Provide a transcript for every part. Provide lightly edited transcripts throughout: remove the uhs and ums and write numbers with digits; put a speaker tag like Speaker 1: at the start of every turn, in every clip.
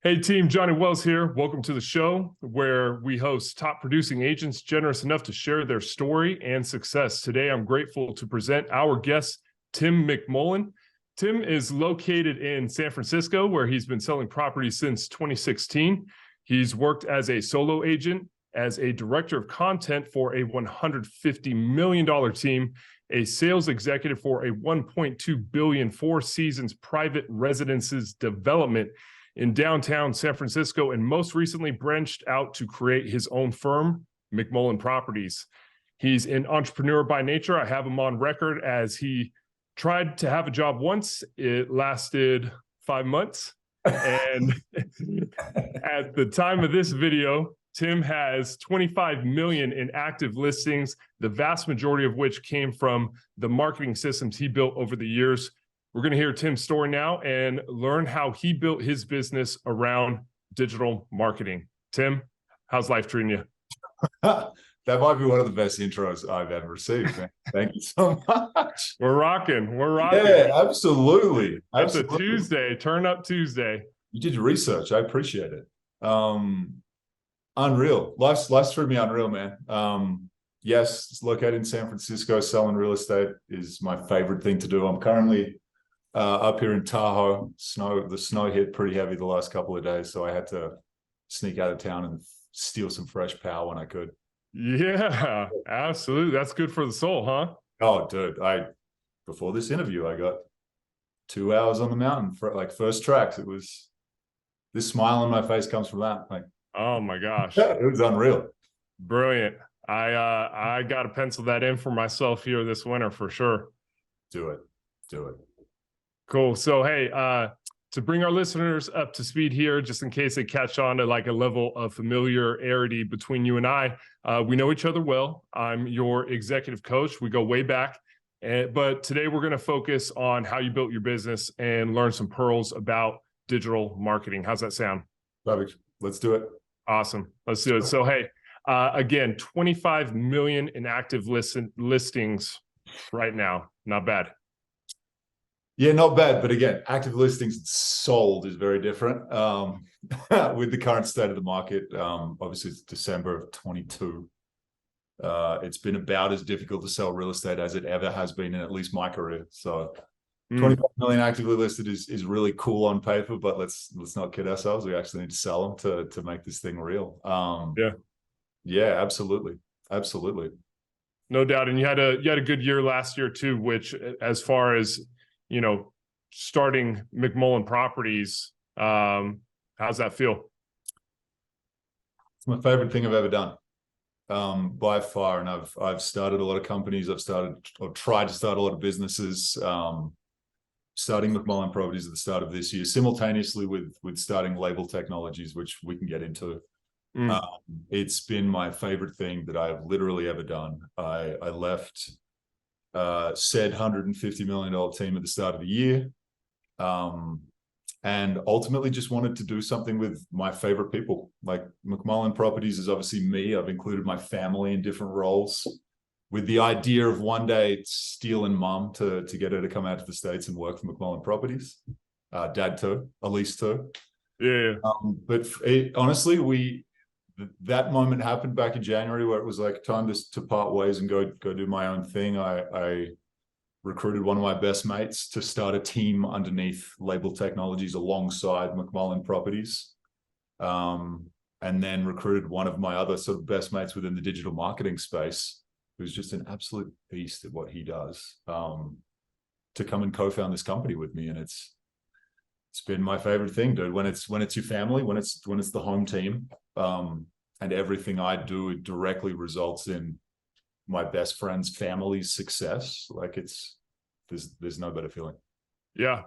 Speaker 1: Hey team, Johnny Wells here. Welcome to the show where we host top producing agents generous enough to share their story and success. Today, I'm grateful to present our guest, Tim McMullen. Tim is located in San Francisco, where he's been selling properties since 2016. He's worked as a solo agent, as a director of content for a $150 million team, a sales executive for a $1.2 billion Four Seasons private residences development in downtown San Francisco, and most recently branched out to create his own firm, McMullen Properties. He's an entrepreneur by nature. I have him on record as he tried to have a job once. It lasted 5 months. And at the time of this video, Tim has 25 million in active listings, the vast majority of which came from the marketing systems he built over the years. We're going to hear Tim's story now and learn how he built his business around digital marketing. Tim, how's life treating you?
Speaker 2: That might be one of the best intros I've ever received, man. Thank you so much.
Speaker 1: We're rocking. We're rocking.
Speaker 2: Yeah, absolutely.
Speaker 1: It's a Tuesday, turn up Tuesday.
Speaker 2: You did your research. I appreciate it. Unreal. Life's treating me unreal, man. Yes, it's located in San Francisco. Selling real estate is my favorite thing to do. I'm currently up here in Tahoe. The snow hit pretty heavy the last couple of days, so I had to sneak out of town and steal some fresh power when I could.
Speaker 1: Yeah, absolutely. That's good for the soul, huh?
Speaker 2: Oh, dude, before this interview, I got 2 hours on the mountain for like first tracks. It was, this smile on my face comes from that. Like,
Speaker 1: oh my gosh,
Speaker 2: it was unreal.
Speaker 1: Brilliant. I got to pencil that in for myself here this winter for sure.
Speaker 2: Do it.
Speaker 1: Cool. So, hey, to bring our listeners up to speed here, just in case they catch on to like a level of familiarity between you and I, we know each other well. I'm your executive coach. We go way back. But today we're going to focus on how you built your business and learn some pearls about digital marketing. How's that sound?
Speaker 2: Perfect. Let's do it.
Speaker 1: Awesome. Let's do it. So, hey, again, 25 million in active listings right now. Not bad.
Speaker 2: Yeah, not bad. But again, active listings sold is very different with the current state of the market. Obviously, it's December of 22. It's been about as difficult to sell real estate as it ever has been in at least my career. So 25 million actively listed is really cool on paper, but let's not kid ourselves. We actually need to sell them to make this thing real. Yeah, absolutely.
Speaker 1: No doubt. And you had a good year last year too, which as far as, you know, starting McMullen Properties, how's that feel?
Speaker 2: It's my favorite thing I've ever done, by far. And I've started a lot of companies. I've tried to start a lot of businesses. Starting McMullen Properties at the start of this year, simultaneously with starting Label Technologies, which we can get into. It's been my favorite thing that I have literally ever done. I left said $150 million team at the start of the year, and ultimately just wanted to do something with my favorite people. Like, McMullen Properties is obviously me. I've included my family in different roles with the idea of one day stealing mom to get her to come out to the States and work for McMullen Properties. Dad too, Elise too.
Speaker 1: Yeah.
Speaker 2: But honestly, that moment happened back in January where it was like time to part ways and go do my own thing. I recruited one of my best mates to start a team underneath Label Technologies alongside McMullen Properties. And then recruited one of my other sort of best mates within the digital marketing space, who's just an absolute beast at what he does, to come and co-found this company with me. And it's been my favorite thing, dude. When it's your family, when it's the home team, and everything I do, it directly results in my best friend's family's success. Like, there's no better feeling. Yeah.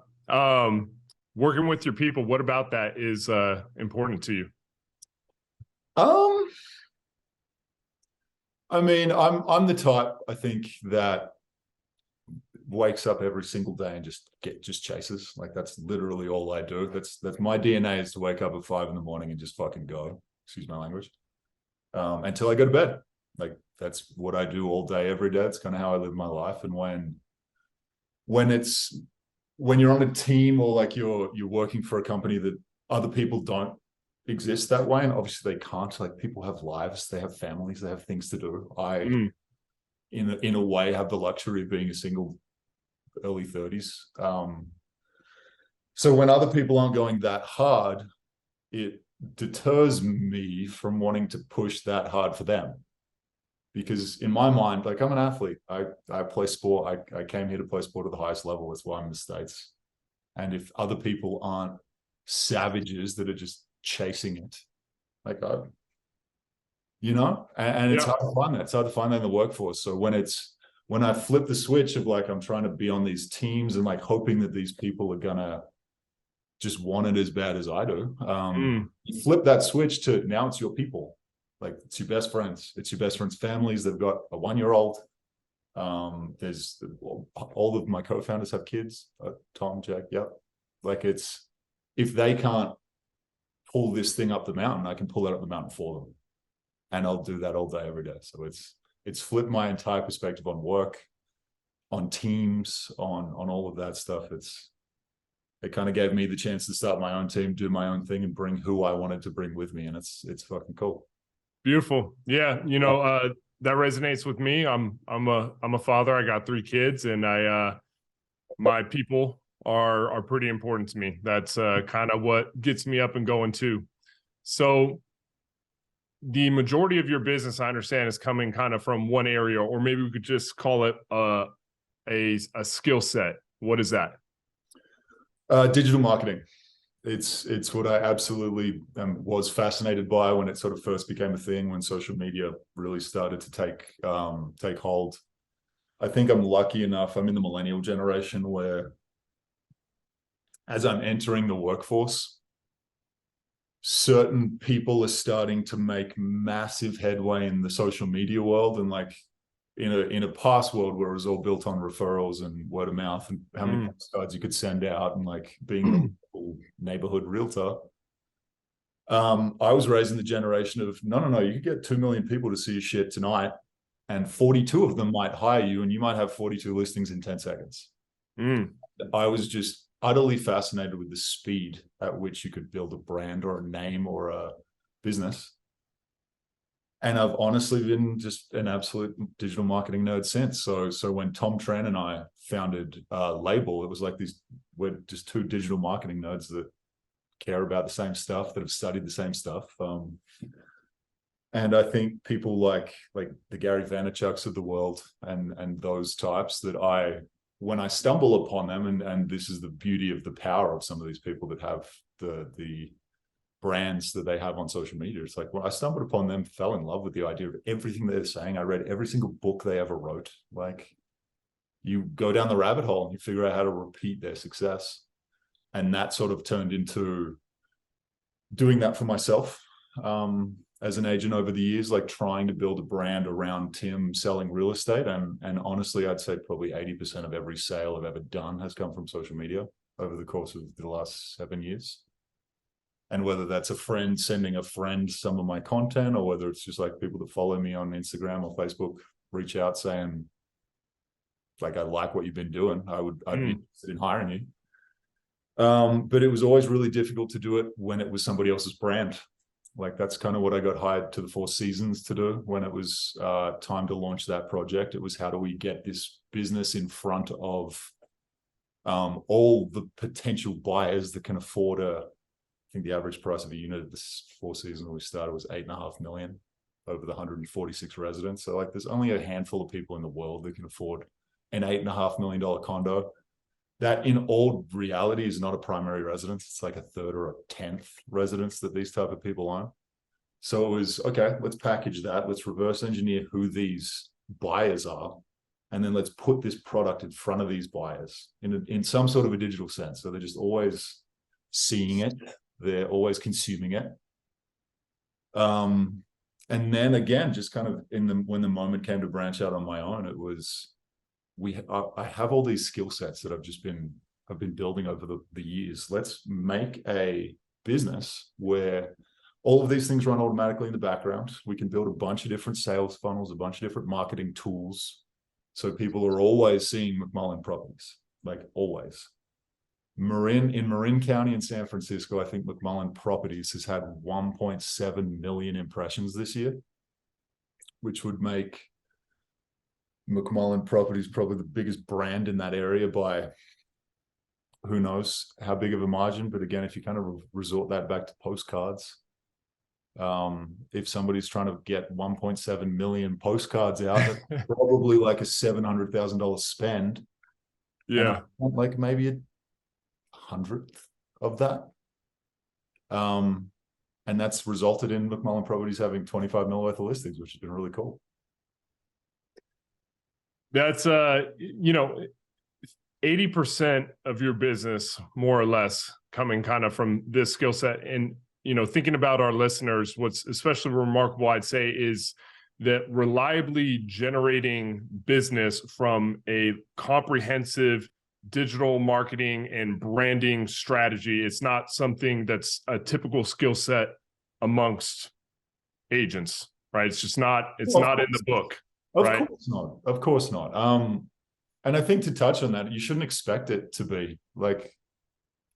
Speaker 1: Working with your people, what about that is important to you?
Speaker 2: I mean, I'm the type, I think, that wakes up every single day and just chases. Like, that's literally all I do. That's my DNA, is to wake up at 5 a.m. and just fucking go. Excuse my language. Until I go to bed. Like, that's what I do all day, every day. It's kind of how I live my life. And when you're on a team, or like you're working for a company that other people don't exist that way, and obviously they can't. Like, people have lives, they have families, they have things to do. In a way, have the luxury of being a single, early 30s. So when other people aren't going that hard, it deters me from wanting to push that hard for them. Because in my mind, like, I'm an athlete. I play sport. I came here to play sport at the highest level. That's why I'm in the States. And if other people aren't savages that are just chasing it, like, and it's hard to find that. It's hard to find that in the workforce. So when I flip the switch of, like, I'm trying to be on these teams and, like, hoping that these people are gonna just want it as bad as I do, you flip that switch to, now it's your people. Like, it's your best friends. It's your best friends' families. They've got a 1-year-old. There's all of my co-founders have kids. Tom, Jack, yep. Like, it's, if they can't pull this thing up the mountain, I can pull it up the mountain for them. And I'll do that all day, every day. So it's flipped my entire perspective on work, on teams, on all of that stuff. It kind of gave me the chance to start my own team, do my own thing, and bring who I wanted to bring with me. And it's fucking cool.
Speaker 1: Beautiful. Yeah. That resonates with me. I'm a father. I got 3 kids, and my people are pretty important to me. That's kind of what gets me up and going too. So the majority of your business, I understand, is coming kind of from one area, or maybe we could just call it a skill set. What is that?
Speaker 2: Digital marketing. It's what I absolutely was fascinated by when it sort of first became a thing, when social media really started to take hold. I think I'm lucky enough. I'm in the millennial generation where, as I'm entering the workforce, certain people are starting to make massive headway in the social media world. And, like, in a past world where it was all built on referrals and word of mouth and how many postcards you could send out, and, like, being a neighborhood realtor, I was raised in the generation of, no, you could get 2 million people to see your shit tonight, and 42 of them might hire you, and you might have 42 listings in 10 seconds. I was just utterly fascinated with the speed at which you could build a brand or a name or a business. And I've honestly been just an absolute digital marketing nerd since. So when Tom Tran and I founded Label, it was like we're just 2 digital marketing nerds that care about the same stuff, that have studied the same stuff. And I think people like the Gary Vaynerchuks of the world and those types, that when I stumble upon them, and this is the beauty of the power of some of these people that have the brands that they have on social media. It's like, when I stumbled upon them, fell in love with the idea of everything they're saying. I read every single book they ever wrote. Like, you go down the rabbit hole and you figure out how to repeat their success. And that sort of turned into doing that for myself as an agent over the years, like trying to build a brand around Tim selling real estate. And honestly, I'd say probably 80% of every sale I've ever done has come from social media over the course of the last 7 years. And whether that's a friend sending a friend some of my content, or whether it's just like people that follow me on Instagram or Facebook reach out saying, like, I like what you've been doing, I'd be interested in hiring you. But it was always really difficult to do it when it was somebody else's brand. Like, that's kind of what I got hired to the Four Seasons to do when it was time to launch that project. It was, how do we get this business in front of all the potential buyers that can afford I think the average price of a unit at this Four Seasons when we started was $8.5 million over the 146 residents. So, like, there's only a handful of people in the world that can afford an $8.5 million condo. That, in all reality, is not a primary residence. It's like a 3rd or a 10th residence that these type of people own. So it was, okay, let's package that. Let's reverse engineer who these buyers are. And then let's put this product in front of these buyers in some sort of a digital sense. So they're just always seeing it. They're always consuming it. And then again, just kind of when the moment came to branch out on my own, it was, I have all these skill sets that I've been building over the years. Let's make a business where all of these things run automatically in the background. We can build a bunch of different sales funnels, a bunch of different marketing tools. So people are always seeing McMullen properties, like, always. in Marin County in San Francisco, I think McMullen Properties has had 1.7 million impressions this year, which would make McMullen Properties probably the biggest brand in that area by who knows how big of a margin. But again, if you kind of resort that back to postcards, if somebody's trying to get 1.7 million postcards out, that's probably like a $700,000 spend.
Speaker 1: Yeah.
Speaker 2: Like maybe a hundredth of that. And that's resulted in McMullen Properties having 25 mil worth of listings, which has been really cool.
Speaker 1: That's 80% of your business, more or less, coming kind of from this skill set. And thinking about our listeners, what's especially remarkable, I'd say, is that reliably generating business from a comprehensive digital marketing and branding strategy. It's not something that's a typical skill set amongst agents, right? It's just not, it's not in the book.
Speaker 2: Of
Speaker 1: right?
Speaker 2: course not. Of course not. And I think to touch on that, you shouldn't expect it to be like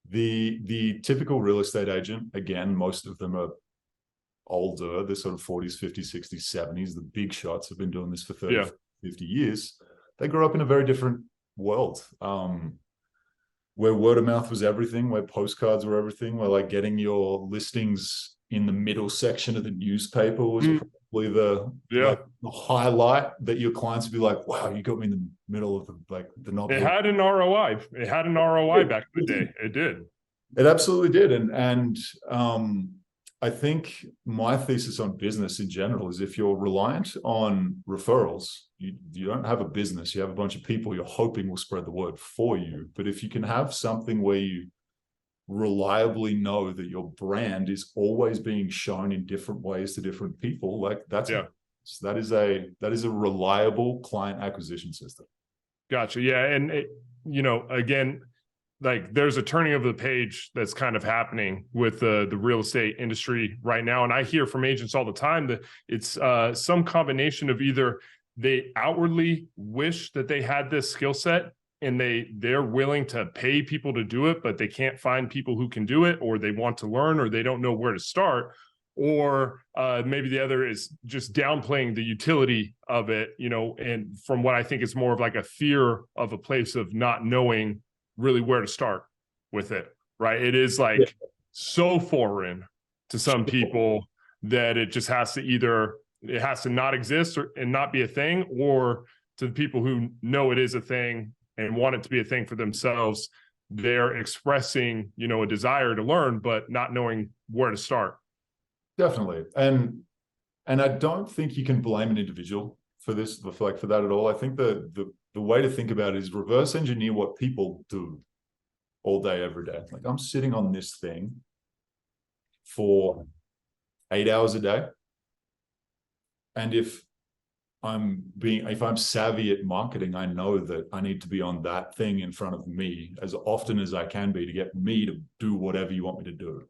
Speaker 2: the typical real estate agent. Again, most of them are older. They're sort of 40s, 50s, 60s, 70s. The big shots have been doing this for 30, 50 years. They grew up in a very different world, where word of mouth was everything, where postcards were everything, where like getting your listings in the middle section of the newspaper was probably the highlight, that your clients would be like, wow, you got me in the middle of the not.
Speaker 1: It had an ROI. It had an ROI back in the day. It did. It
Speaker 2: absolutely did. And I think my thesis on business in general is if you're reliant on referrals, you don't have a business. You have a bunch of people you're hoping will spread the word for you. But if you can have something where you reliably know that your brand is always being shown in different ways to different people, like that is a reliable client acquisition system.
Speaker 1: Gotcha. Yeah. And again, like there's a turning of the page that's kind of happening with the real estate industry right now. And I hear from agents all the time that it's some combination of either they outwardly wish that they had this skill set and they're willing to pay people to do it, but they can't find people who can do it, or they want to learn, or they don't know where to start. Or maybe the other is just downplaying the utility of it, and from what I think is more of like a fear of a place of not knowing really where to start with it, right? It is like so foreign to some people that it just has to not exist and not be a thing, or to the people who know it is a thing and want it to be a thing for themselves, they're expressing, a desire to learn, but not knowing where to start.
Speaker 2: Definitely. And I don't think you can blame an individual for this, for that at all. I think the way to think about it is reverse engineer what people do all day, every day. Like, I'm sitting on this thing for 8 hours a day. And if I'm savvy at marketing, I know that I need to be on that thing in front of me as often as I can be to get me to do whatever you want me to do.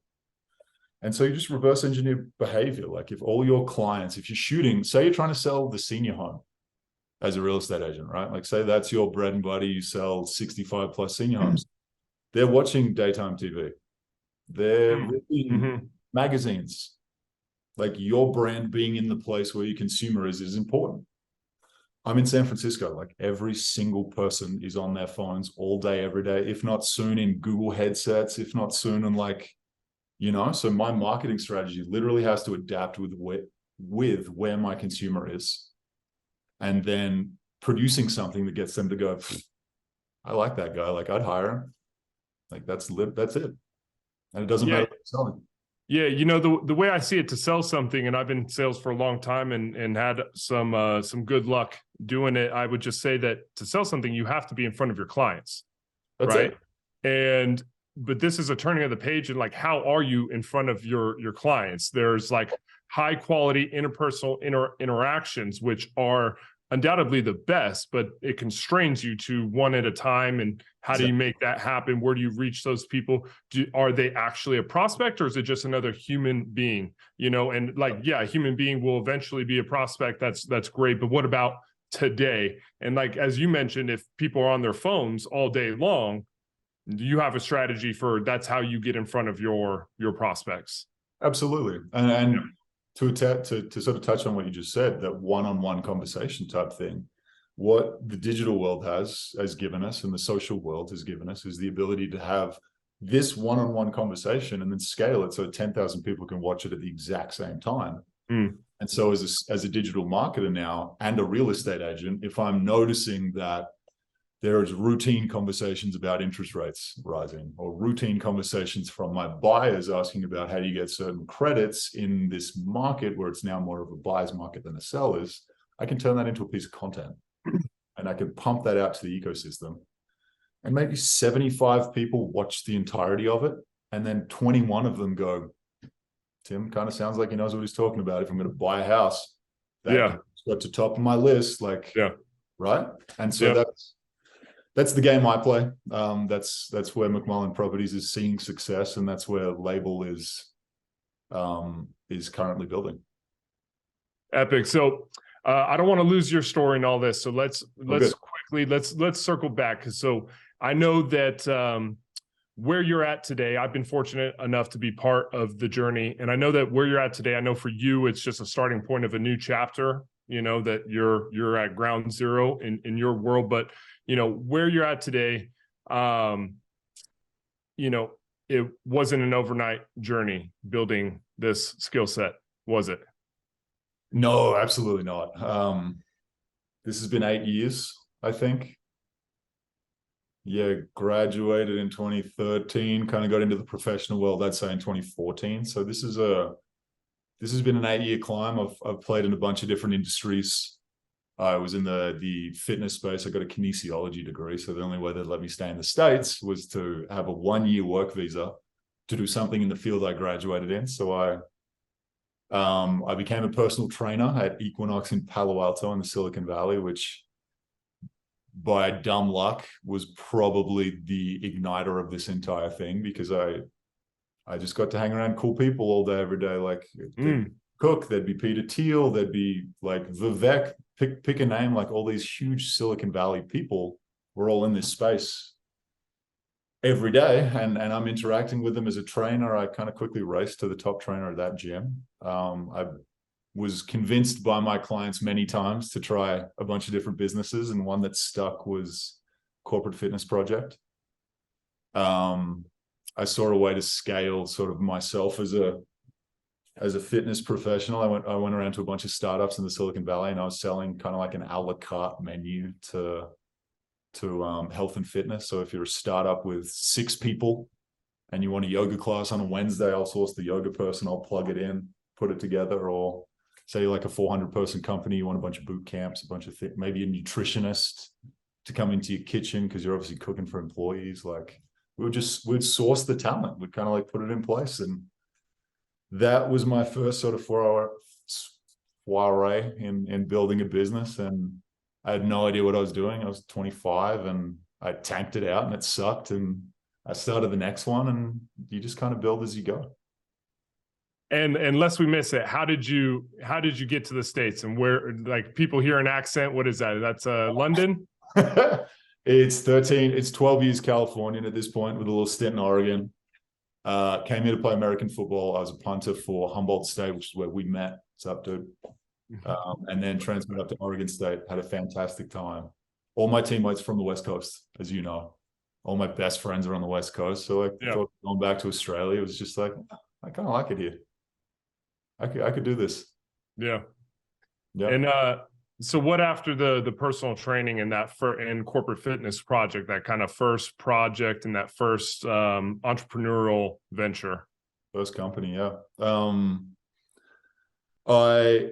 Speaker 2: And so you just reverse engineer behavior. Like if all your clients, if you're shooting, say you're trying to sell the senior home as a real estate agent, right? Like say that's your bread and butter, you sell 65 plus senior homes. They're watching daytime TV. They're reading magazines. Like your brand being in the place where your consumer is important. I'm in San Francisco, like every single person is on their phones all day, every day, if not soon in Google headsets, if not soon in so my marketing strategy literally has to adapt with where my consumer is, and then producing something that gets them to go, I like that guy. Like I'd hire him. Like that's it. And it doesn't matter what you're selling.
Speaker 1: Yeah. The way I see it, to sell something, and I've been in sales for a long time and had some good luck doing it. I would just say that to sell something, you have to be in front of your clients.
Speaker 2: That's
Speaker 1: right.
Speaker 2: It.
Speaker 1: But this is a turning of the page, and like, how are you in front of your clients? There's like high quality interpersonal interactions, which are undoubtedly the best, but it constrains you to one at a time. And how do you make that happen? Where do you reach those people? Are they actually a prospect, or is it just another human being? And a human being will eventually be a prospect. That's great. But what about today? And like, as you mentioned, if people are on their phones all day long, you have a strategy for that's how you get in front of your prospects.
Speaker 2: Absolutely. And to sort of touch on what you just said, that one-on-one conversation type thing, what the digital world has given us and the social world has given us is the ability to have this one-on-one conversation and then scale it so 10,000 people can watch it at the exact same time. And so as a digital marketer now and a real estate agent, if I'm noticing that there is routine conversations about interest rates rising, or routine conversations from my buyers asking about how do you get certain credits in this market where it's now more of a buyer's market than a seller's, I can turn that into a piece of content and I can pump that out to the ecosystem. And maybe 75 people watch the entirety of it. And then 21 of them go, Tim kind of sounds like he knows what he's talking about. If I'm going to buy a house, that's got to top of my list. Like, right. And so that's the game I play. That's where McMullen Properties is seeing success. And that's where Label is currently building.
Speaker 1: Epic. So I don't want to lose your story and all this. So let's circle back. So I know that where you're at today, I've been fortunate enough to be part of the journey. And I know that where you're at today, I know for you, it's just a starting point of a new chapter, you know, that you're at ground zero in your world. But, you know, where you're at today, you know, it wasn't an overnight journey building this skill set, was it?
Speaker 2: No, absolutely not. This has been 8 years, I think. Yeah, graduated in 2013, kind of got into the professional world, I'd say in 2014. So this has been an 8-year climb. I've played in a bunch of different industries. I was in the fitness space. I got a kinesiology degree. So the only way they'd let me stay in the States was to have a 1-year work visa to do something in the field I graduated in. So I became a personal trainer at Equinox in Palo Alto in the Silicon Valley, which by dumb luck was probably the igniter of this entire thing, because I just got to hang around cool people all day, every day. Like Cook, there'd be Peter Thiel, there'd be like Vivek, pick a name, like all these huge Silicon Valley people were all in this space every day. And I'm interacting with them as a trainer. I kind of quickly raced to the top trainer at that gym. I was convinced by my clients many times to try a bunch of different businesses, and one that stuck was Corporate Fitness Project. I saw a way to scale sort of myself as a fitness professional. I went around to a bunch of startups in the Silicon Valley, and I was selling kind of like an a la carte menu to health and fitness. So if you're a startup with 6 people and you want a yoga class on a Wednesday, I'll source the yoga person, I'll plug it in, put it together. Or say you're like a 400-person company, you want a bunch of boot camps, a bunch of things, maybe a nutritionist to come into your kitchen because you're obviously cooking for employees. Like we'd source the talent, we'd kind of like put it in place. And that was my first sort of foray in building a business. And I had no idea what I was doing. I was 25 and I tanked it out and it sucked. And I started the next one, and you just kind of build as you go.
Speaker 1: And unless we miss it, how did you get to the States, and where, like, people hear an accent? What is that? That's London?
Speaker 2: It's 12 years Californian at this point, with a little stint in Oregon. Came here to play American football. I was a punter for Humboldt State, which is where we met. What's up, dude? And then transferred up to Oregon State, had a fantastic time. All my teammates from the West Coast, as you know. All my best friends are on the West Coast. So I thought going back to Australia, it was just like, I kind of like it here. I could do this. Yeah.
Speaker 1: And so what after the personal training and that and Corporate Fitness Project, that kind of first project and that first entrepreneurial venture?
Speaker 2: First company, yeah. I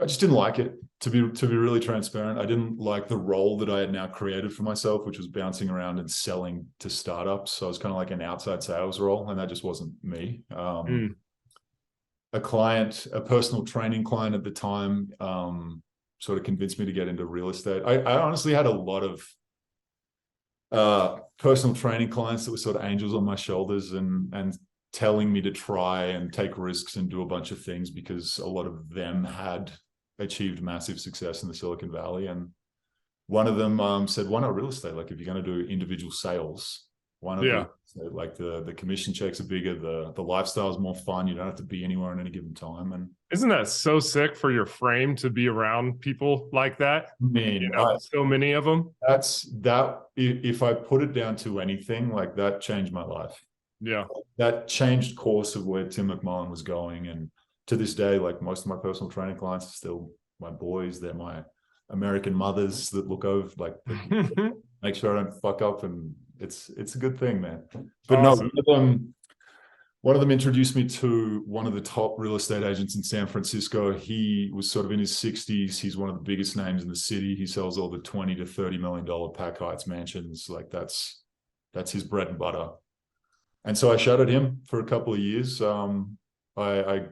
Speaker 2: just didn't like it, to be really transparent. I didn't like the role that I had now created for myself, which was bouncing around and selling to startups. So I was kind of like an outside sales role, and that just wasn't me. A personal training client at the time, sort of convinced me to get into real estate. I honestly had a lot of personal training clients that were sort of angels on my shoulders and telling me to try and take risks and do a bunch of things, because a lot of them had achieved massive success in the Silicon Valley. And one of them said, why not real estate? Like, if you're going to do individual sales, Why not do it? Like the commission checks are bigger, the lifestyle is more fun. You don't have to be anywhere at any given time. And
Speaker 1: isn't that so sick for your frame to be around people like that?
Speaker 2: man,
Speaker 1: So many of them.
Speaker 2: If I put it down to anything, like that changed my life.
Speaker 1: Yeah.
Speaker 2: That changed course of where Tim McMullen was going. And to this day, like most of my personal training clients are still my boys. They're my American mothers that look over, like make sure I don't fuck up. And it's a good thing, man. But awesome. No, one of them introduced me to one of the top real estate agents in San Francisco. He was sort of in his 60s. He's one of the biggest names in the city. He sells all the $20 to $30 million pack heights mansions. Like that's his bread and butter. And so I shadowed him for a couple of years. I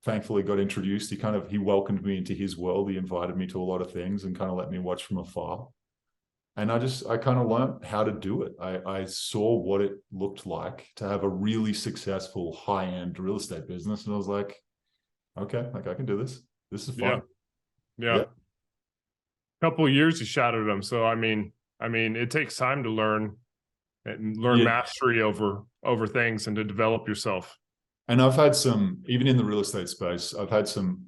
Speaker 2: thankfully got introduced. He welcomed me into his world. He invited me to a lot of things and kind of let me watch from afar. And I kind of learned how to do it. I saw what it looked like to have a really successful high-end real estate business. And I was like, okay, like I can do this. This is fun.
Speaker 1: Yeah. Couple of years you shadowed him. So, I mean, it takes time to learn mastery over things and to develop yourself.
Speaker 2: And I've had some, even in the real estate space, I've had some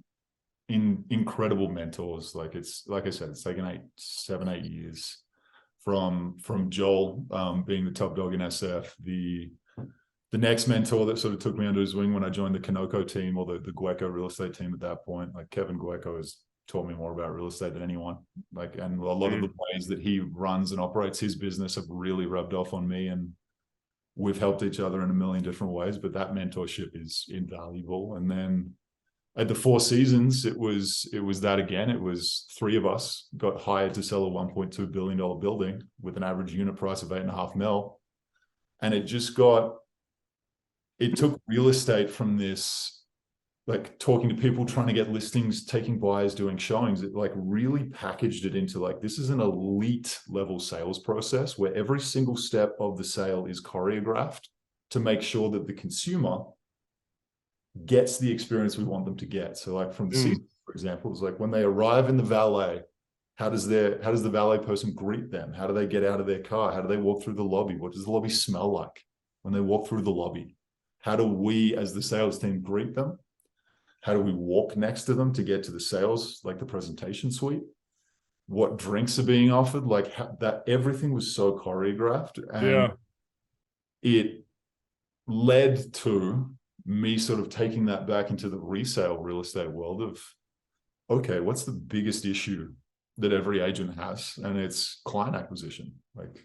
Speaker 2: incredible mentors. Like I said, it's taken 7-8 years from Joel being the top dog in SF. The next mentor that sort of took me under his wing when I joined the Kanoko team, or the Gueco real estate team at that point, like Kevin Gueco has taught me more about real estate than anyone. Like, and a lot of the ways that he runs and operates his business have really rubbed off on me, and we've helped each other in a million different ways, but that mentorship is invaluable. And then at the Four Seasons, it was that again. It was 3 of us got hired to sell a $1.2 billion building with an average unit price of 8.5 mil. And it took real estate from this, like talking to people, trying to get listings, taking buyers, doing showings. It like really packaged it into like, this is an elite level sales process where every single step of the sale is choreographed to make sure that the consumer gets the experience we want them to get. So like from the season, for example, it's like when they arrive in the valet, how does the valet person greet them? How do they get out of their car? How do they walk through the lobby? What does the lobby smell like when they walk through the lobby? How do we as the sales team greet them? How do we walk next to them to get to the sales, like the presentation suite? What drinks are being offered? Like that, everything was so choreographed, and it led to me sort of taking that back into the resale real estate world of, okay, what's the biggest issue that every agent has? And it's client acquisition. Like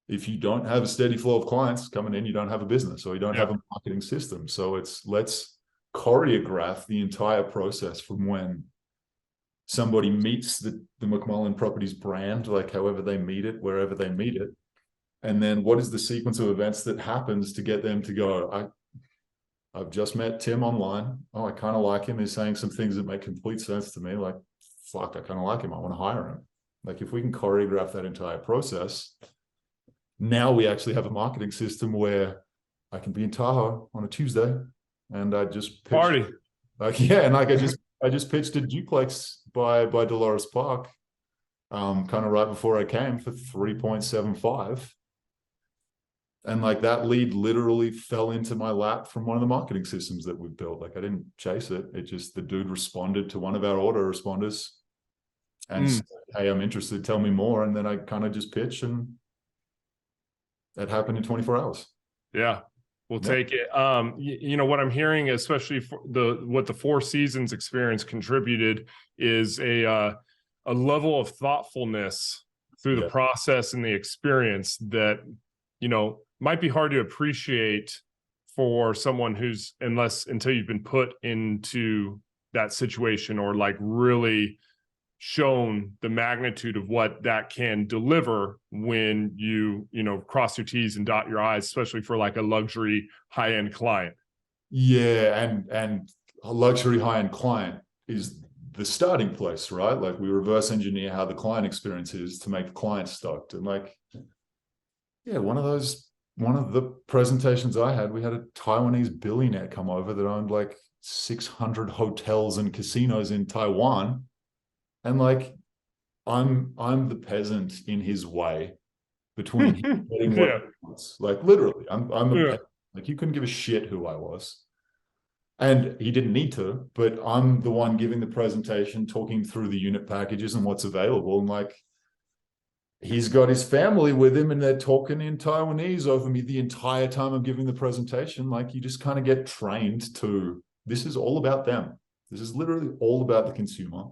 Speaker 2: if you don't have a steady flow of clients coming in, you don't have a business, or you don't have a marketing system. So let's choreograph the entire process from when somebody meets the McMullen Properties brand, like however they meet it, wherever they meet it. And then what is the sequence of events that happens to get them to go, I've just met Tim online. Oh, I kind of like him. He's saying some things that make complete sense to me. Like, fuck, I kind of like him. I want to hire him. Like if we can choreograph that entire process, now we actually have a marketing system where I can be in Tahoe on a Tuesday and I just pitched,
Speaker 1: party.
Speaker 2: Like, yeah. And like, I just pitched a duplex by Dolores Park, kind of right before I came for 3.75. And like that lead literally fell into my lap from one of the marketing systems that we've built. Like I didn't chase it. It just, the dude responded to one of our autoresponders and said, hey, I'm interested. Tell me more. And then I kind of just pitched, and that happened in 24 hours.
Speaker 1: Yeah. We'll take it. You know, what I'm hearing, especially for what the Four Seasons experience contributed, is a level of thoughtfulness through the process and the experience that, you know, might be hard to appreciate for someone who's, until you've been put into that situation, or like really shown the magnitude of what that can deliver when you cross your T's and dot your I's, especially for like a luxury high-end client.
Speaker 2: Yeah. And a luxury high-end client is the starting place, right? Like we reverse engineer how the client experience is to make the client stoked. And like, yeah, one of the presentations I had, we had a Taiwanese billionaire come over that owned like 600 hotels and casinos in Taiwan. And like, I'm the peasant in his way between him getting what he wants. Like literally, like you couldn't give a shit who I was. And he didn't need to, but I'm the one giving the presentation, talking through the unit packages and what's available. And like, he's got his family with him and they're talking in Taiwanese over me the entire time I'm giving the presentation. Like, you just kind of get trained to, this is all about them. This is literally all about the consumer.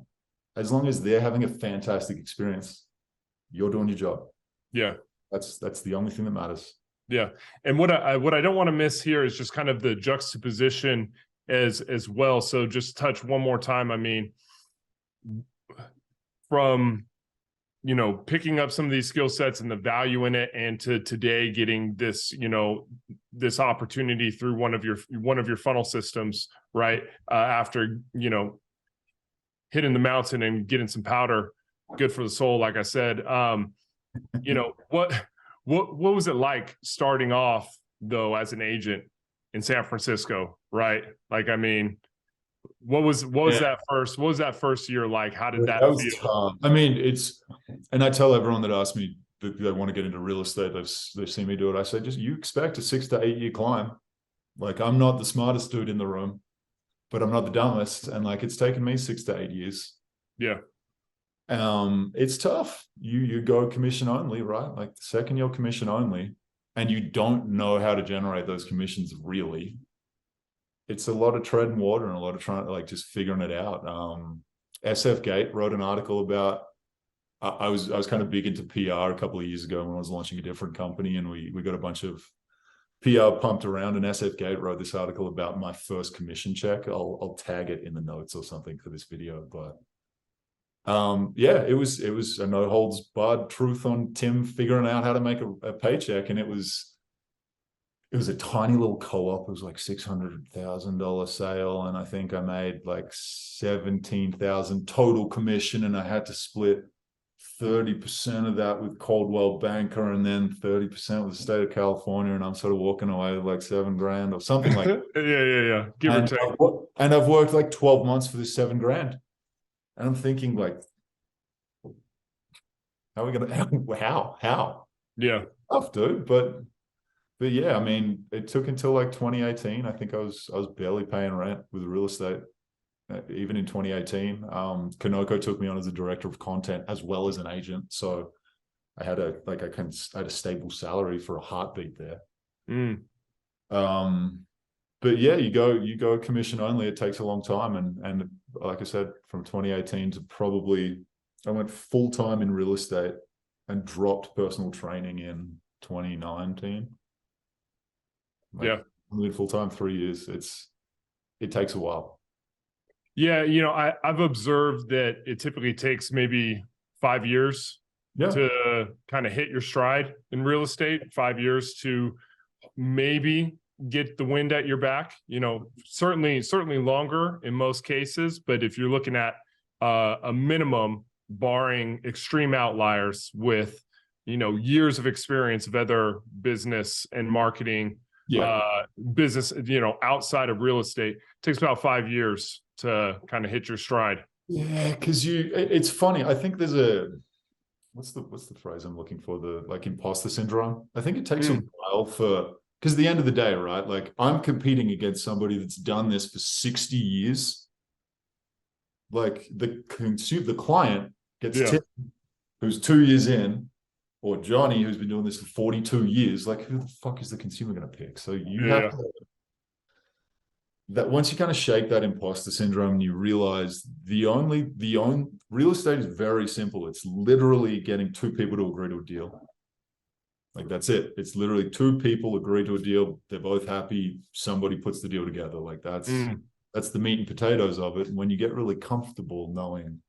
Speaker 2: As long as they're having a fantastic experience, you're doing your job.
Speaker 1: Yeah.
Speaker 2: That's the only thing that matters.
Speaker 1: Yeah. And what I don't want to miss here is just kind of the juxtaposition as well. So just touch one more time. I mean, from, you know, picking up some of these skill sets and the value in it, and to today getting this, you know, this opportunity through one of your funnel systems, right? After, you know, hitting the mountain and getting some powder, good for the soul, like I said. You know, what was it like starting off though as an agent in San Francisco, right? Like, I mean, what was that first year like? How did that
Speaker 2: was
Speaker 1: feel?
Speaker 2: tough. I mean, and I tell everyone that asks me that they want to get into real estate, they've seen me do it. I say, just, you expect a 6 to 8 year climb. Like, I'm not the smartest dude in the room, but I'm not the dumbest. And like, it's taken me 6 to 8 years.
Speaker 1: Yeah.
Speaker 2: It's tough. You go commission only, right? Like, the second you're commission only and you don't know how to generate those commissions really, it's a lot of treading water and a lot of trying, like, just figuring it out. SF Gate wrote an article about, I was kind of big into PR a couple of years ago when I was launching a different company, and we got a bunch of PR pumped around, and SF Gate wrote this article about my first commission check. I'll tag it in the notes or something for this video, but yeah, it was a no holds barred truth on Tim figuring out how to make a paycheck. And it was a tiny little co-op. It was like $600,000 sale, and I think I made like 17,000 total commission, and I had to split 30% of that with Coldwell Banker and then 30% with the state of California, and I'm sort of walking away with like $7,000 or something like that.
Speaker 1: Yeah. Give or take.
Speaker 2: And I've worked like 12 months for this $7,000. And I'm thinking, like, how are we gonna how? Yeah. Tough, dude. But yeah, I mean, it took until like 2018. I think I was barely paying rent with real estate. Even in 2018, Kanoko took me on as a director of content as well as an agent. So I had a stable salary for a heartbeat there. But yeah, you go commission only. It takes a long time. And like I said, from 2018 to probably, I went full time in real estate and dropped personal training in 2019.
Speaker 1: Yeah.
Speaker 2: I did full time 3 years. It takes a while.
Speaker 1: Yeah. You know, I've observed that it typically takes maybe 5 years to kind of hit your stride in real estate, 5 years to maybe get the wind at your back. You know, certainly longer in most cases, but if you're looking at a minimum, barring extreme outliers with, you know, years of experience of other business and marketing, business, you know, outside of real estate, it takes about 5 years to kind of hit your stride.
Speaker 2: Yeah, because it's funny. I think there's what's the phrase I'm looking for? The like imposter syndrome. I think it takes a while because at the end of the day, right? Like, I'm competing against somebody that's done this for 60 years. Like, the client gets Tim, who's 2 years in, or Johnny, who's been doing this for 42 years. Like, who the fuck is the consumer going to pick? So you have to, that once you kind of shake that imposter syndrome and you realize the only real estate is very simple. It's literally getting two people to agree to a deal. Like, that's it. It's literally two people agree to a deal. They're both happy. Somebody puts the deal together. Like, that's the meat and potatoes of it. And when you get really comfortable knowing,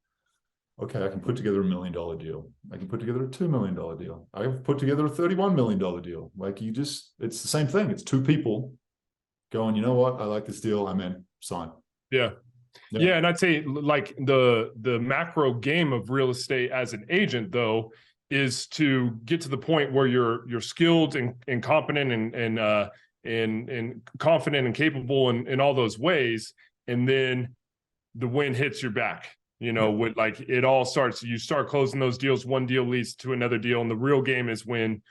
Speaker 2: okay, I can put together $1 million deal. I can put together a $2 million deal. I have put together a $31 million deal. Like, it's the same thing. It's two people going, you know what? I like this deal. I'm in. Sign. Yeah.
Speaker 1: And I'd say, like, the macro game of real estate as an agent, though, is to get to the point where you're skilled and competent and confident and capable in all those ways, and then the wind hits your back. With like it all starts, you start closing those deals, one deal leads to another deal. And the real game is when,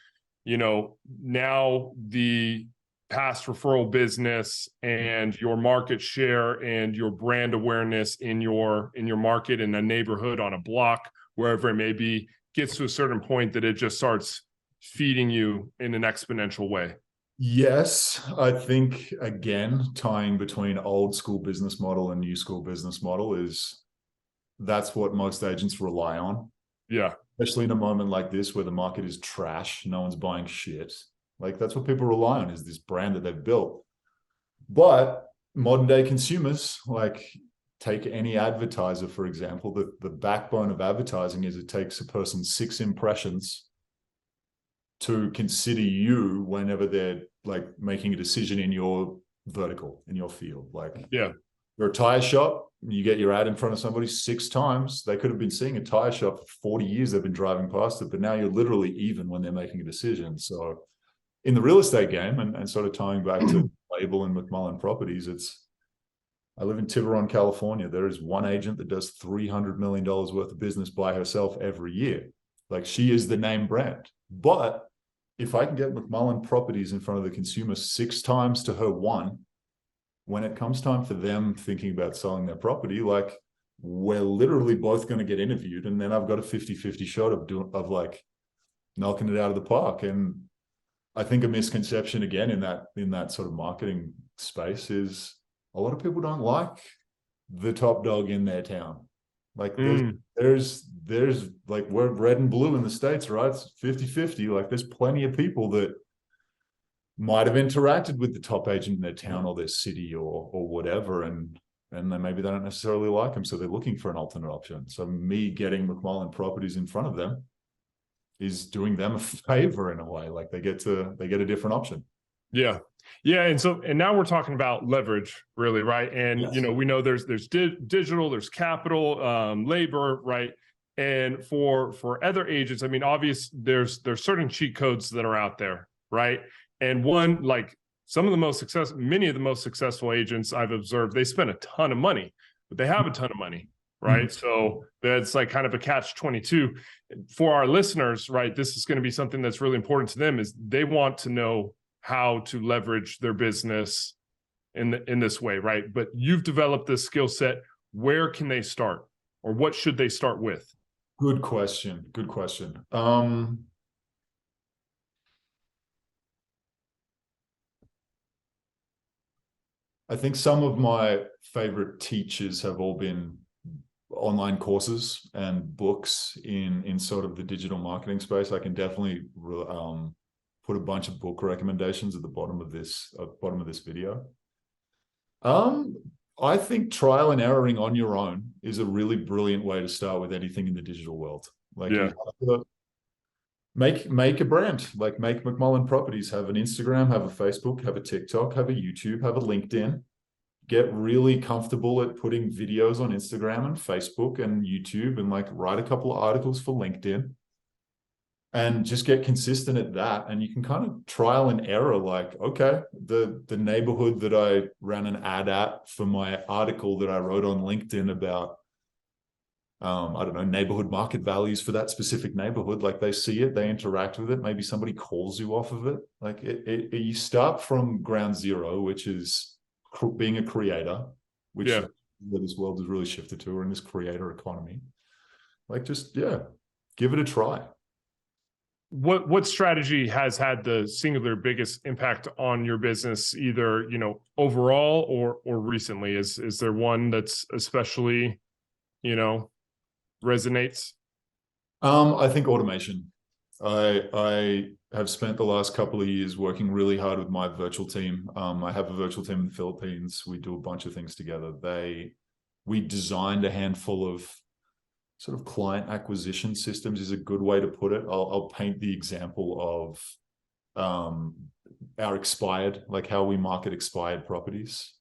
Speaker 1: now the past referral business and your market share and your brand awareness in your market, in a neighborhood, on a block, wherever it may be, gets to a certain point that it just starts feeding you in an exponential way.
Speaker 2: Yes, I think, again, tying between old school business model and new school business model is that's what most agents rely on.
Speaker 1: Yeah.
Speaker 2: Especially in a moment like this where the market is trash, no one's buying shit. Like that's what people rely on, is this brand that they've built. But modern day consumers, like take any advertiser, for example, the backbone of advertising is it takes a person 6 impressions to consider you whenever they're like making a decision in your vertical, in your field. Like,
Speaker 1: yeah,
Speaker 2: you're a tire shop, you get your ad in front of somebody 6 times. They could have been seeing a tire shop for 40 years. They've been driving past it, but now you're literally even when they're making a decision. So in the real estate game, and sort of tying back to Label and McMullen Properties, I live in Tiburon, California. There is one agent that does $300 million worth of business by herself every year. Like, she is the name brand. But if I can get McMullen Properties in front of the consumer 6 times to her 1, when it comes time for them thinking about selling their property, like, we're literally both going to get interviewed, and then I've got a 50-50 shot of like knocking it out of the park. And I think a misconception again in that sort of marketing space is a lot of people don't like the top dog in their town. Like there's like, we're red and blue in the States, right? It's 50-50. Like, there's plenty of people that might have interacted with the top agent in their town or their city or whatever, and then maybe they don't necessarily like them, so they're looking for an alternate option. So me getting McMullen Properties in front of them is doing them a favor in a way. Like, they get a different option.
Speaker 1: Yeah. And now we're talking about leverage, really, right? And
Speaker 2: yes.
Speaker 1: We know there's digital, there's capital, labor, right? And for other agents, I mean, obvious there's certain cheat codes that are out there, right? And one, like many of the most successful agents I've observed, they spend a ton of money, but they have a ton of money, right? So that's like kind of a catch-22 for our listeners, right? This is going to be something that's really important to them, is they want to know how to leverage their business in this way, right? But you've developed this skill set. Where can they start, or what should they start with?
Speaker 2: Good question. I think some of my favorite teachers have all been online courses and books in sort of the digital marketing space. I can definitely put a bunch of book recommendations at the bottom of this video. I think trial and erroring on your own is a really brilliant way to start with anything in the digital world. Like, you have to make a brand. Like, make McMullen Properties have an Instagram, have a Facebook, have a TikTok, have a YouTube, have a LinkedIn. Get really comfortable at putting videos on Instagram and Facebook and YouTube, and like write a couple of articles for LinkedIn, and just get consistent at that. And you can kind of trial and error, like, okay, the neighborhood that I ran an ad at for my article that I wrote on LinkedIn about, I don't know, neighborhood market values for that specific neighborhood. Like, they see it, they interact with it. Maybe somebody calls you off of it. Like, you start from ground zero, which is being a creator, which is where this world has really shifted to, or in this creator economy. Like, just give it a try.
Speaker 1: What strategy has had the singular biggest impact on your business, either overall or recently? Is there one that's especially resonates?
Speaker 2: I think automation. I have spent the last couple of years working really hard with my virtual team. I have a virtual team in the Philippines. We do a bunch of things together. We designed a handful of sort of client acquisition systems, is a good way to put it. I'll paint the example of our expired, like how we market expired properties.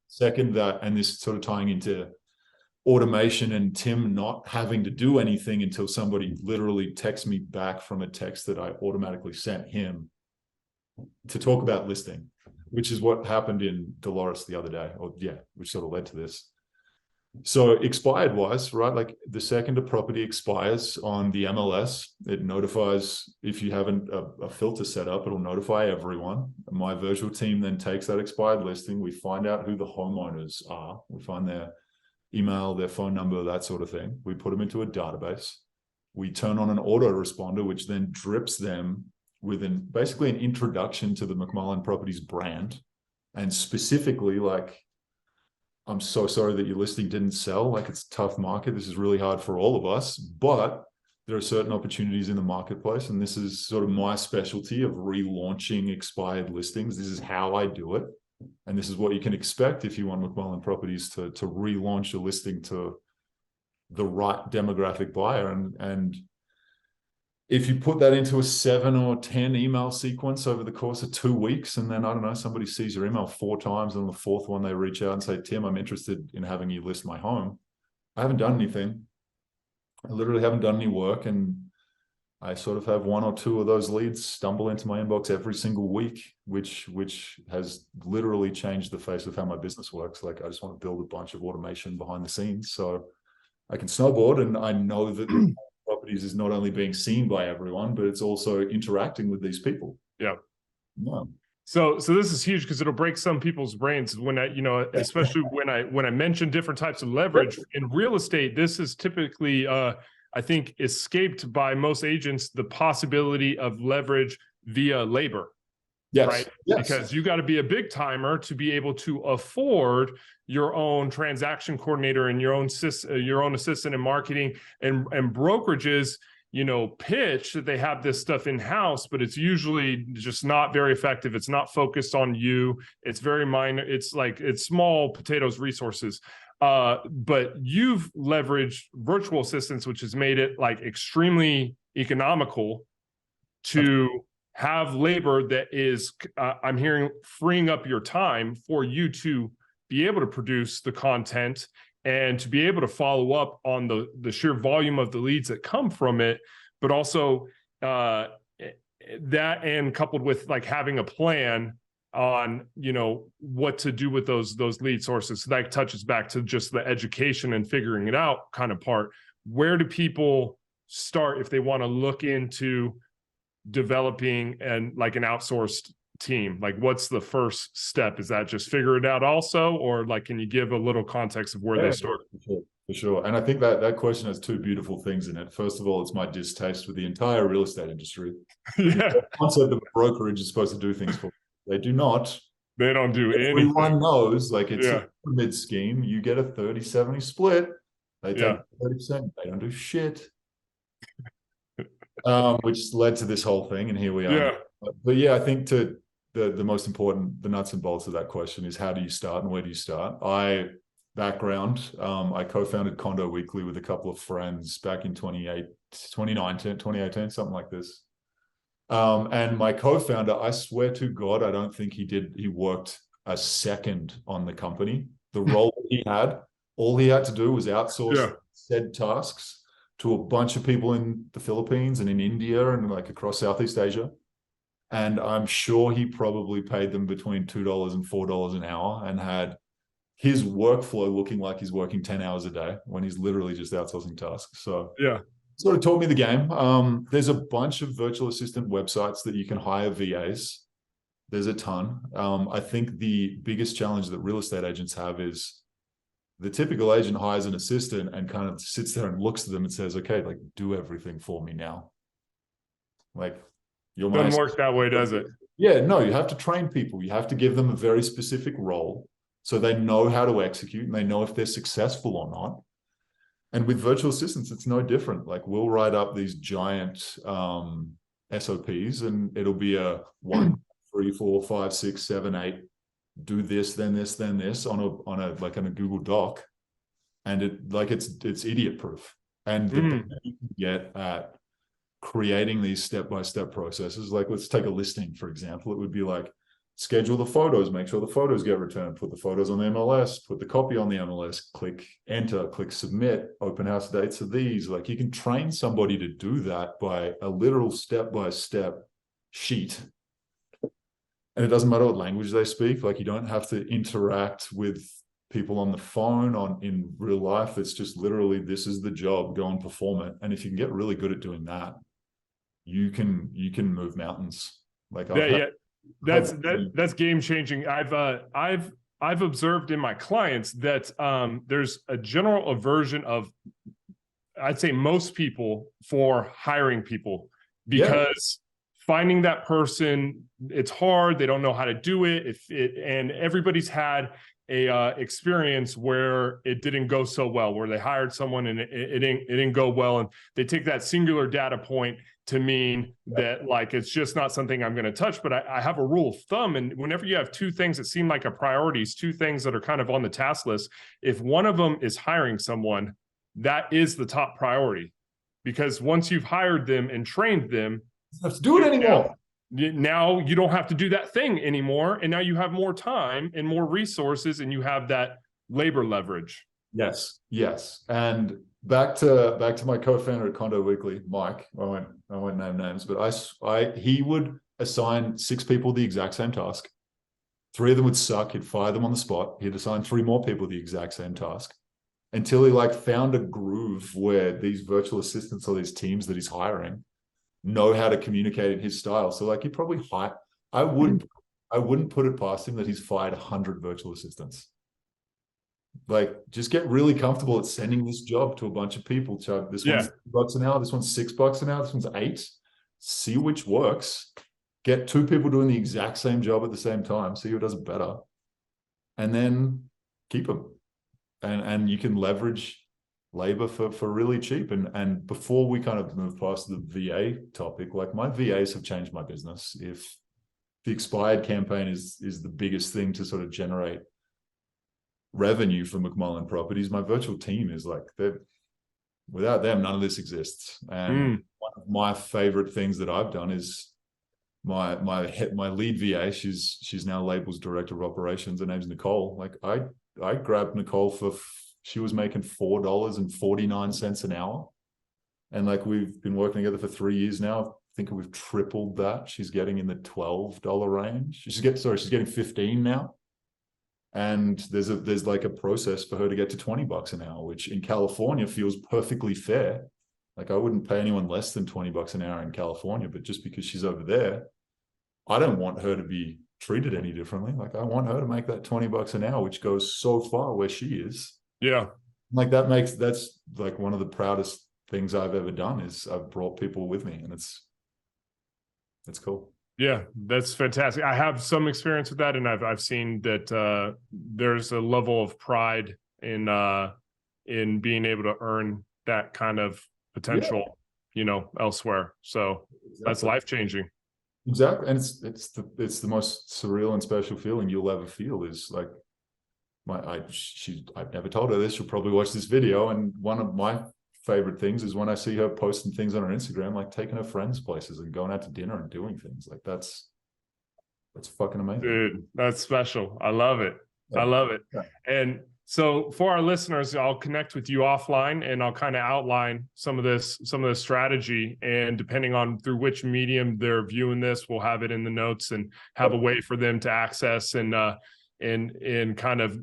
Speaker 2: Second, and this sort of tying into automation and Tim not having to do anything until somebody literally texts me back from a text that I automatically sent him to talk about listing, which is what happened in Dolores the other day, which sort of led to this. So expired wise, right? Like the second a property expires on the MLS, it notifies, if you haven't a filter set up, it'll notify everyone. My virtual team then takes that expired listing. We find out who the homeowners are. We find their email, their phone number, that sort of thing. We put them into a database. We turn on an autoresponder, which then drips them with basically an introduction to the McMullen Properties brand. And specifically, like, I'm so sorry that your listing didn't sell. Like, it's a tough market. This is really hard for all of us, but there are certain opportunities in the marketplace. And this is sort of my specialty of relaunching expired listings. This is how I do it. And this is what you can expect if you want McMullen Properties to relaunch a listing to the right demographic buyer. And if you put that into a 7 or 10 email sequence over the course of 2 weeks, and then, I don't know, somebody sees your email 4 times, and on the 4th one, they reach out and say, Tim, I'm interested in having you list my home. I haven't done anything. I literally haven't done any work. And I sort of have 1 or 2 of those leads stumble into my inbox every single week, which has literally changed the face of how my business works. Like, I just want to build a bunch of automation behind the scenes so I can snowboard. And I know that Properties is not only being seen by everyone, but it's also interacting with these people.
Speaker 1: Yeah.
Speaker 2: Yeah.
Speaker 1: So this is huge because it'll break some people's brains when especially when I mention different types of leverage in real estate. This is typically, I think, escaped by most agents, the possibility of leverage via labor.
Speaker 2: Yes.
Speaker 1: Right.
Speaker 2: Yes.
Speaker 1: Because you got to be a big timer to be able to afford your own transaction coordinator and your own assistant in marketing, and brokerages, pitch that they have this stuff in house, but it's usually just not very effective. It's not focused on you. It's very minor. It's small potatoes resources. But you've leveraged virtual assistants, which has made it like extremely economical to have labor that is, I'm hearing, freeing up your time for you to be able to produce the content and to be able to follow up on the sheer volume of the leads that come from it, but also that, and coupled with like having a plan on, what to do with those lead sources. So that touches back to just the education and figuring it out kind of part. Where do people start if they want to look into developing an outsourced team? Like, what's the first step? Is that just figure it out also, or like, can you give a little context of where they start?
Speaker 2: For sure. And I think that question has 2 beautiful things in it. First of all, it's my distaste with the entire real estate industry.
Speaker 1: Yeah.
Speaker 2: The concept of a brokerage is supposed to do things for you. They do not.
Speaker 1: They don't do anything.
Speaker 2: Everyone knows, like, it's a pyramid scheme. You get a 30-70 split. They take 30%. They don't do shit. Which led to this whole thing, and here we are.
Speaker 1: Yeah.
Speaker 2: But yeah, I think the most important, the nuts and bolts of that question is, how do you start and where do you start? I co-founded Condo Weekly with a couple of friends back in 2018, something like this. And my co-founder, I swear to God, I don't think he worked a second on the company. The role he had, all he had to do was outsource said tasks to a bunch of people in the Philippines and in India and like across Southeast Asia. And I'm sure he probably paid them between $2 and $4 an hour and had his workflow looking like he's working 10 hours a day when he's literally just outsourcing tasks. So sort of taught me the game. There's a bunch of virtual assistant websites that you can hire VAs. There's a ton. I think the biggest challenge that real estate agents have is the typical agent hires an assistant and kind of sits there and looks at them and says, okay, like, do everything for me now. Like,
Speaker 1: doesn't work that way, does it?
Speaker 2: Yeah, no, you have to train people. You have to give them a very specific role so they know how to execute and they know if they're successful or not. And with virtual assistants, it's no different. Like, we'll write up these giant SOPs, and it'll be a 1, 3, 4, 5, 6, 7, 8. Do this, then this, then this on a Google Doc, and it's idiot proof. And the better you can get at creating these step-by-step processes, like, let's take a listing, for example. It would be like, schedule the photos, make sure the photos get returned, put the photos on the MLS, put the copy on the MLS, click enter, click submit, open house dates are these. Like, you can train somebody to do that by a literal step-by-step sheet. And it doesn't matter what language they speak. Like, you don't have to interact with people on the phone, in real life. It's just literally, this is the job, go and perform it. And if you can get really good at doing that, you can move mountains. Like
Speaker 1: that's game changing. I've observed in my clients that there's a general aversion of, I'd say, most people for hiring people, because finding that person, it's hard. They don't know how to do it. And everybody's had a experience where it didn't go so well, where they hired someone and it didn't go well, and they take that singular data point to mean that, like, it's just not something I'm going to touch. But I have a rule of thumb, and whenever you have two things that seem like a priorities, two things that are kind of on the task list, if one of them is hiring someone, that is the top priority, because once you've hired them and trained them,
Speaker 2: let's do it anymore.
Speaker 1: Now you don't have to do that thing anymore, and now you have more time and more resources, and you have that labor leverage.
Speaker 2: Yes. And back to my co-founder at Condo Weekly, Mike. I won't name names, but he would assign 6 people the exact same task. 3 of them would suck. He'd fire them on the spot. He'd assign 3 more people the exact same task, until he like found a groove where these virtual assistants or these teams that he's hiring know how to communicate in his style. So like, he probably I wouldn't put it past him that he's fired 100 virtual assistants. Like, just get really comfortable at sending this job to a bunch of people. This one's $2 an hour, this one's $6 an hour, this one's $8. See which works. Get 2 people doing the exact same job at the same time. See who does it better, and then keep them. And you can leverage labor for really cheap. And before we kind of move past the VA topic, like, my VAs have changed my business. If the expired campaign is the biggest thing to sort of generate revenue for McMullen Properties, my virtual team is like, without them, none of this exists. And one of my favorite things that I've done is my lead VA, she's now Label's director of operations. Her name's Nicole. Like, I grabbed Nicole she was making $4.49 an hour. And like, we've been working together for 3 years now. I think we've tripled that. She's getting in the $12 range. She's getting 15 now. And there's like a process for her to get to $20 an hour, which in California feels perfectly fair. Like, I wouldn't pay anyone less than $20 an hour in California, but just because she's over there, I don't want her to be treated any differently. Like, I want her to make that $20 an hour, which goes so far where she is.
Speaker 1: Yeah.
Speaker 2: Like, that's like one of the proudest things I've ever done, is I've brought people with me, and it's cool.
Speaker 1: Yeah, that's fantastic. I have some experience with that, and I've seen that there's a level of pride in being able to earn that kind of potential, elsewhere. So that's life-changing.
Speaker 2: Exactly. And it's the most surreal and special feeling you'll ever feel, is like, I've never told her this. She'll probably watch this video. And one of my favorite things is when I see her posting things on her Instagram, like taking her friends places and going out to dinner and doing things like that's fucking amazing.
Speaker 1: Dude, that's special. I love it.
Speaker 2: Yeah.
Speaker 1: I love it.
Speaker 2: Yeah.
Speaker 1: And so for our listeners, I'll connect with you offline, and I'll kind of outline some of this strategy. And depending on through which medium they're viewing this, we'll have it in the notes and have a way for them to access and kind of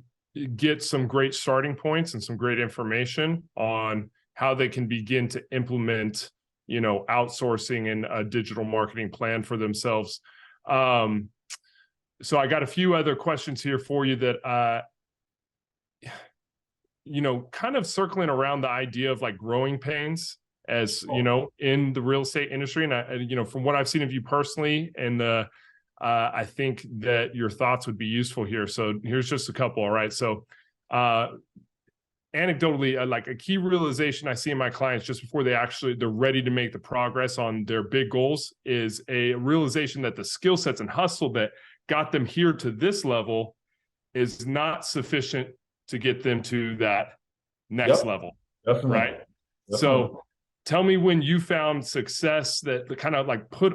Speaker 1: get some great starting points and some great information on how they can begin to implement, outsourcing and a digital marketing plan for themselves. So I got a few other questions here for you that, kind of circling around the idea of like growing pains, as in the real estate industry. And from what I've seen of you personally, and I think that your thoughts would be useful here. So here's just a couple. All right. So, anecdotally, like a key realization I see in my clients just before they're ready to make the progress on their big goals is a realization that the skill sets and hustle that got them here to this level is not sufficient to get them to that next level.
Speaker 2: Definitely.
Speaker 1: Right. Definitely. So tell me when you found success that kind of like put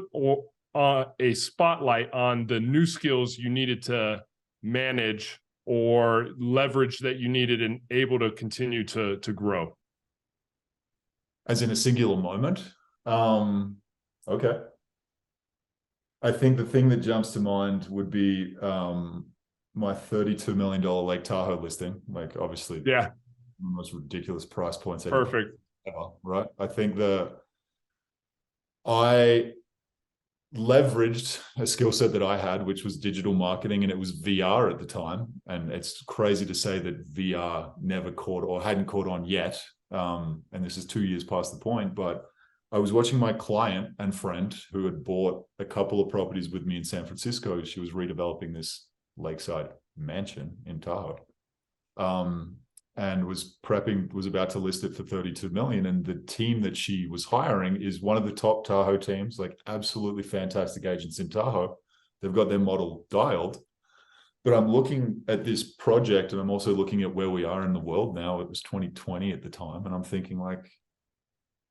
Speaker 1: a spotlight on the new skills you needed to manage or leverage that you needed and able to continue to grow.
Speaker 2: As in a singular moment? Okay. I think the thing that jumps to mind would be my $32 million Lake Tahoe listing, like obviously
Speaker 1: Yeah,
Speaker 2: the most ridiculous price points
Speaker 1: perfect.
Speaker 2: ever, right? I think I leveraged a skill set that I had, which was digital marketing, and it was VR at the time. And it's crazy to say that VR never caught or hadn't caught on yet. And this is 2 years past the point, but I was watching my client and friend who had bought a couple of properties with me in San Francisco. She was redeveloping this lakeside mansion in Tahoe. And was about to list it for 32 million. And the team that she was hiring is one of the top Tahoe teams, like absolutely fantastic agents in Tahoe. They've got their model dialed. But I'm looking at this project and I'm also looking at where we are in the world now. It was 2020 at the time. And I'm thinking like,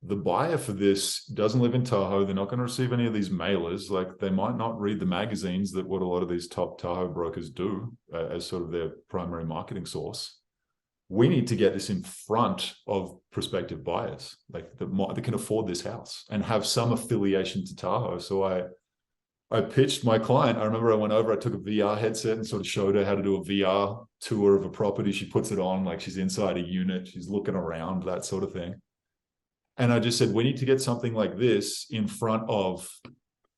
Speaker 2: the buyer for this doesn't live in Tahoe. They're not going to receive any of these mailers. Like they might not read the magazines that what a lot of these top Tahoe brokers do as sort of their primary marketing source. We need to get this in front of prospective buyers, like that can afford this house and have some affiliation to Tahoe. So I pitched my client. I remember I went over, I took a VR headset and sort of showed her how to do a VR tour of a property. She puts it on like she's inside a unit. She's looking around, that sort of thing. And I just said, we need to get something like this in front of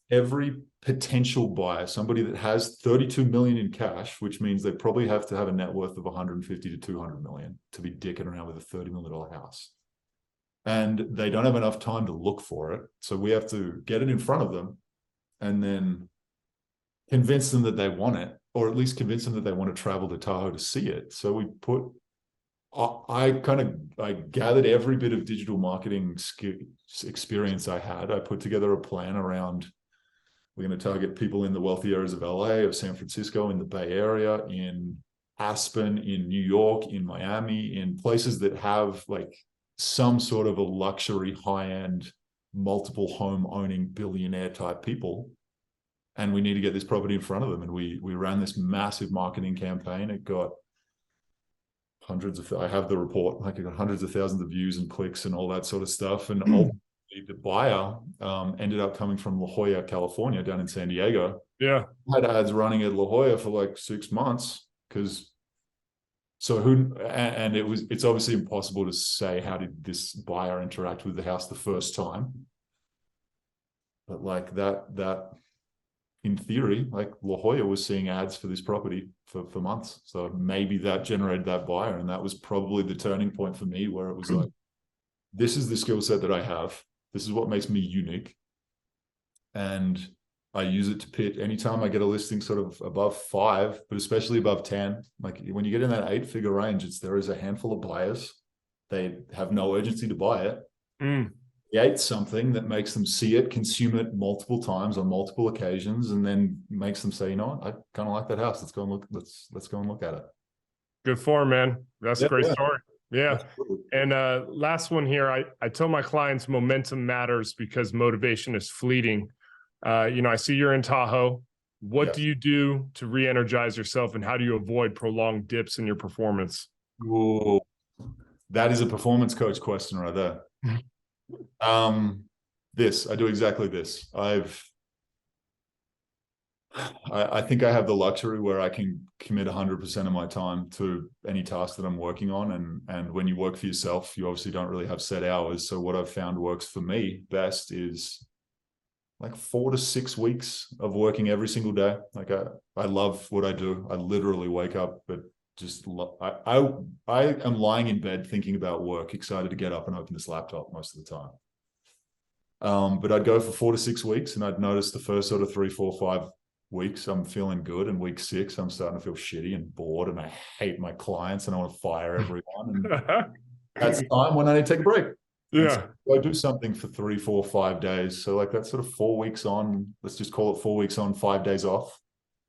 Speaker 2: every potential buyer, somebody that has 32 million in cash, which means they probably have to have a net worth of 150 to 200 million to be dicking around with a $30 million house. And they don't have enough time to look for it. So we have to get it in front of them and then convince them that they want it, or at least convince them that they want to travel to Tahoe to see it. So we put I gathered every bit of digital marketing experience I had. I put together a plan around, we're going to target people in the wealthy areas of LA, of San Francisco, in the Bay Area, in Aspen, in New York, in Miami, in places that have like some sort of a luxury, high-end, multiple home owning billionaire type people. And we need to get this property in front of them. And we ran this massive marketing campaign. It got I have the report, like it got hundreds of thousands of views and clicks and all that sort of stuff. And ultimately the buyer ended up coming from La Jolla, California, down in San Diego.
Speaker 1: Yeah.
Speaker 2: I had ads running at La Jolla for like 6 months it's obviously impossible to say how did this buyer interact with the house the first time. But like that in theory, like La Jolla was seeing ads for this property for months. So maybe that generated that buyer. And that was probably the turning point for me where it was like, this is the skill set that I have. This is what makes me unique. And I use it to pitch anytime I get a listing sort of above 5, but especially above 10. Like when you get in that 8-figure range, there is a handful of buyers. They have no urgency to buy it. Create something that makes them see it, consume it multiple times on multiple occasions, and then makes them say, you know what, I kind of like that house. Let's go and look. Let's go and look at it.
Speaker 1: Good form, man. That's a great story. Yeah.
Speaker 2: Absolutely.
Speaker 1: And last one here. I tell my clients momentum matters because motivation is fleeting. I see you're in Tahoe. What do you do to re-energize yourself, and how do you avoid prolonged dips in your performance?
Speaker 2: Ooh, that is a performance coach question right there. I do exactly this. I think I have the luxury where I can commit 100% of my time to any task that I'm working on. And when you work for yourself, you obviously don't really have set hours. So what I've found works for me best is like 4 to 6 weeks of working every single day. Like I love what I do. I literally wake up, but I am lying in bed thinking about work, excited to get up and open this laptop most of the time. But I'd go for 4 to 6 weeks, and I'd notice the first sort of 3, 4, 5 weeks I'm feeling good, and week 6 I'm starting to feel shitty and bored, and I hate my clients and I want to fire everyone. And that's time when I need to take a break.
Speaker 1: Yeah.
Speaker 2: So I do something for 3, 4, 5 days. So like that's sort of 4 weeks on. Let's just call it 4 weeks on, 5 days off.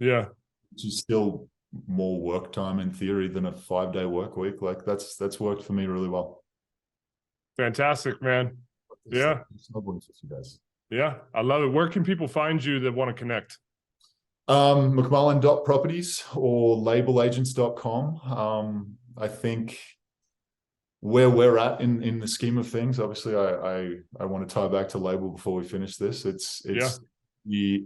Speaker 1: Yeah.
Speaker 2: Which is still more work time in theory than a 5-day work week. Like that's worked for me really well.
Speaker 1: Fantastic, man. Yeah. Yeah. I love it. Where can people find you that want to connect?
Speaker 2: McMullen.properties or labelagents.com. I think where we're at in the scheme of things, obviously I want to tie back to label before we finish this. It's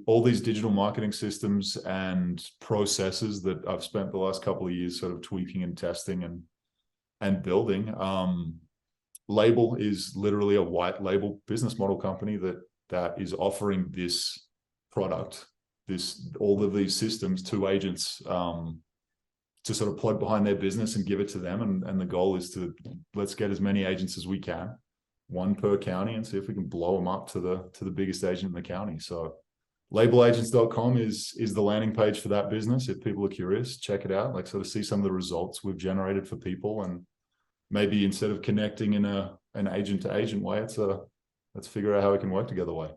Speaker 2: all these digital marketing systems and processes that I've spent the last couple of years sort of tweaking and testing and building. Label is literally a white label business model company that is offering this product, all of these systems to agents to sort of plug behind their business and give it to them. And the goal is to let's get as many agents as we can, one per county, and see if we can blow them up to the biggest agent in the county. So labelagents.com is the landing page for that business. If people are curious, check it out, like sort of see some of the results we've generated for people. And maybe instead of connecting in an agent to agent way, let's figure out how we can work together way.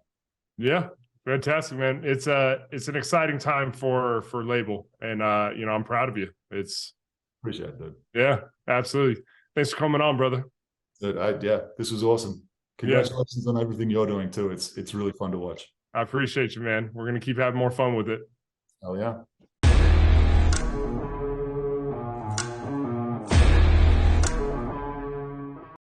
Speaker 1: Yeah. Fantastic, man. It's an exciting time for Label, and you know, I'm proud of you.
Speaker 2: Appreciate that.
Speaker 1: Yeah, absolutely. Thanks for coming on, brother.
Speaker 2: Yeah, this was awesome. Congratulations on everything you're doing too. It's really fun to watch.
Speaker 1: I appreciate you, man. We're gonna keep having more fun with it.
Speaker 2: Oh yeah.